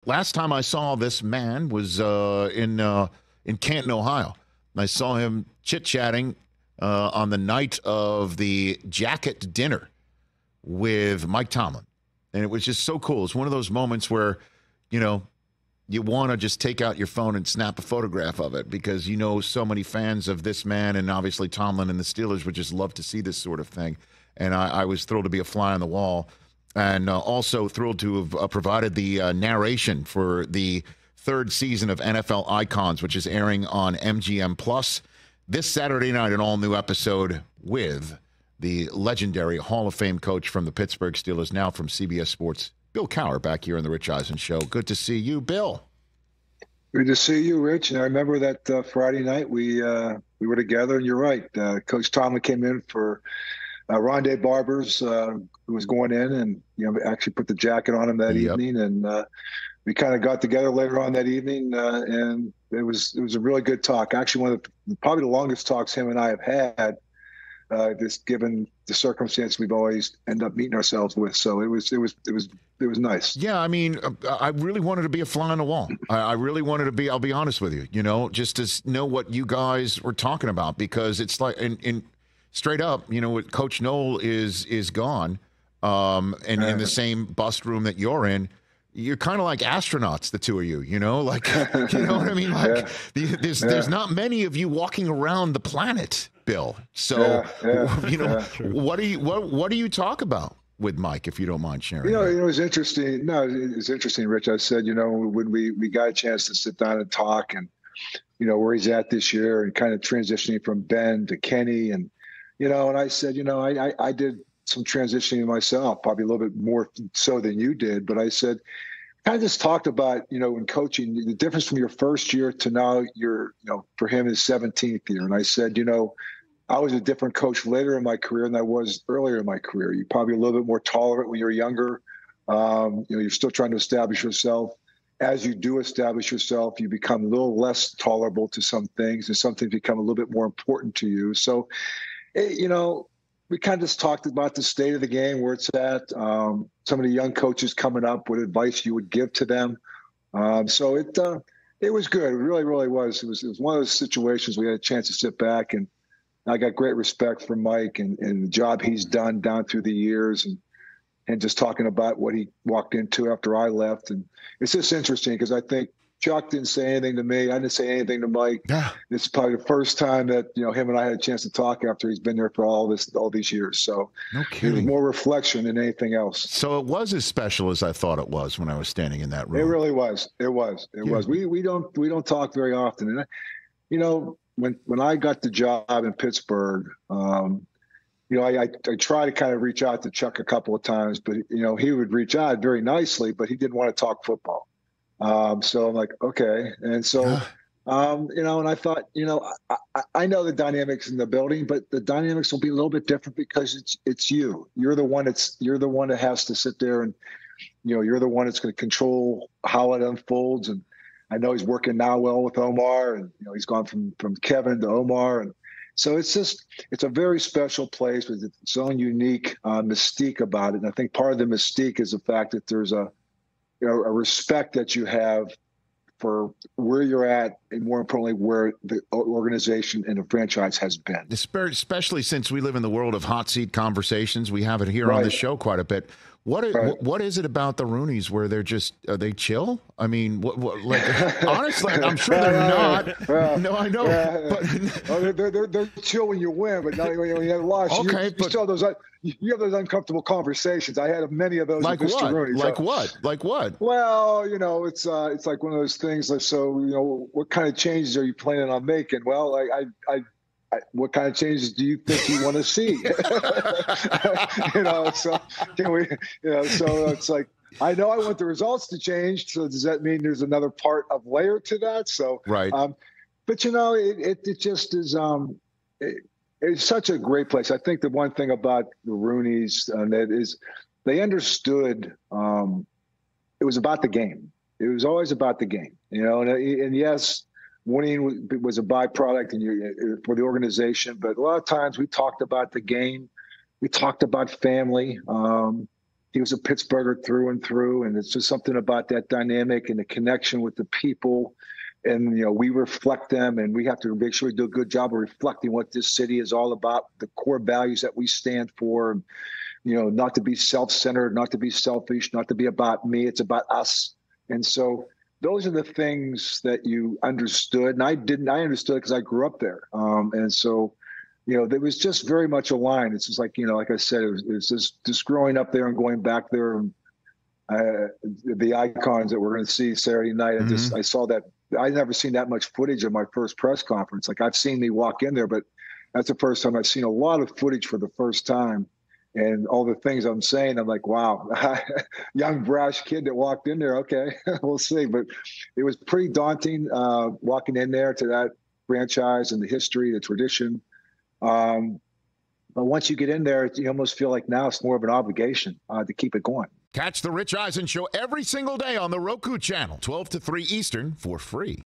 last time I saw this man was in Canton, Ohio. I saw him chit-chatting on the night of the jacket dinner with Mike Tomlin. And it was just so cool. It's one of those moments where, you know, you want to just take out your phone and snap a photograph of it because you know so many fans of this man and obviously Tomlin and the Steelers would just love to see this sort of thing. And I was thrilled to be a fly on the wall and also thrilled to have provided the narration for the third season of NFL Icons, which is airing on MGM+. This Saturday night, an all-new episode with the legendary Hall of Fame coach from the Pittsburgh Steelers, now from CBS Sports, Bill Cowher, back here on the Rich Eisen Show. Good to see you, Bill. Good to see you, Rich. And I remember that Friday night we were together, and you're right. Coach Tomlin came in for Rondé Barbers, who was going in, and actually put the jacket on him that evening, and we kind of got together later on that evening, and it was a really good talk. Actually, one of probably the longest talks him and I have had. Just given the circumstance we've always end up meeting ourselves with, so it was nice. Yeah, I mean, I really wanted to be a fly on the wall. I really wanted to be. I'll be honest with you, just to know what you guys were talking about, because it's like, in straight up, Coach Noel is gone, and in the same bust room that you're in. You're kind of like astronauts, the two of you, like, you know what I mean? Like, there's not many of you walking around the planet, Bill. So, what do you talk about with Mike, if you don't mind sharing? It was interesting. No, it's interesting, Rich. I said, when we got a chance to sit down and talk, and where he's at this year, and kind of transitioning from Ben to Kenny, and and I said, I did some transitioning myself, probably a little bit more so than you did, but I said, kind of just talked about, in coaching, the difference from your first year to now for him his 17th year. And I said, I was a different coach later in my career than I was earlier in my career. You're probably a little bit more tolerant when you're younger. You're still trying to establish yourself. As you do establish yourself, you become a little less tolerable to some things, and some things become a little bit more important to you. So, we kind of just talked about the state of the game, where it's at, some of the young coaches coming up, what advice you would give to them. So it was good. It really, really was. It was one of those situations we had a chance to sit back, and I got great respect for Mike and the job he's done down through the years, and just talking about what he walked into after I left. And it's just interesting because I think Chuck didn't say anything to me. I didn't say anything to Mike. Yeah. This is probably the first time that him and I had a chance to talk after he's been there for all these years. So no kidding. It was more reflection than anything else. So it was as special as I thought it was when I was standing in that room. It really was. It was. We don't talk very often, and when I got the job in Pittsburgh, I try to kind of reach out to Chuck a couple of times, but he would reach out very nicely, but he didn't want to talk football. So I'm like, okay. And so, and I thought, I know the dynamics in the building, but the dynamics will be a little bit different because it's you. You're the one that has to sit there, and, you're the one that's going to control how it unfolds. And I know he's working now well with Omar, and, he's gone from Kevin to Omar. And so it's a very special place with its own unique mystique about it. And I think part of the mystique is the fact that there's a respect that you have for where you're at, and more importantly, where the organization and the franchise has been. Especially since we live in the world of hot seat conversations. We have it here on the show quite a bit. What is it about the Rooneys where are they chill? I mean, like, honestly, I'm sure they're not. No, I know. They're chill when you win, but not when you have lost. Okay, you still have those uncomfortable conversations. I had many of those with Mr. Rooney. Like what? Well, it's like one of those things. Like, so, what kind of changes are you planning on making? Well, what kind of changes do you think you want to see? So can we? So it's like, I know I want the results to change. So does that mean there's another part of layer to that? So right. But it just is. It's such a great place. I think the one thing about the Rooneys that is they understood it was about the game. It was always about the game, and yes, winning was a byproduct for the organization, but a lot of times we talked about the game. We talked about family. he was a Pittsburgher through and through. And it's just something about that dynamic and the connection with the people. And, we reflect them, and we have to make sure we do a good job of reflecting what this city is all about, the core values that we stand for, not to be self-centered, not to be selfish, not to be about me. It's about us. And so those are the things that you understood. And I understood because I grew up there. And so, there was just very much aligned. It's just like, like I said, it was just growing up there and going back there. The icons that we're going to see Saturday night. I saw that. I'd never seen that much footage of my first press conference. Like, I've seen me walk in there, but that's the first time I've seen a lot of footage for the first time. And all the things I'm saying, I'm like, wow, young, brash kid that walked in there. Okay, we'll see. But it was pretty daunting walking in there to that franchise and the history, the tradition. But once you get in there, you almost feel like now it's more of an obligation to keep it going. Catch the Rich Eisen Show every single day on the Roku channel, 12 to 3 Eastern, for free.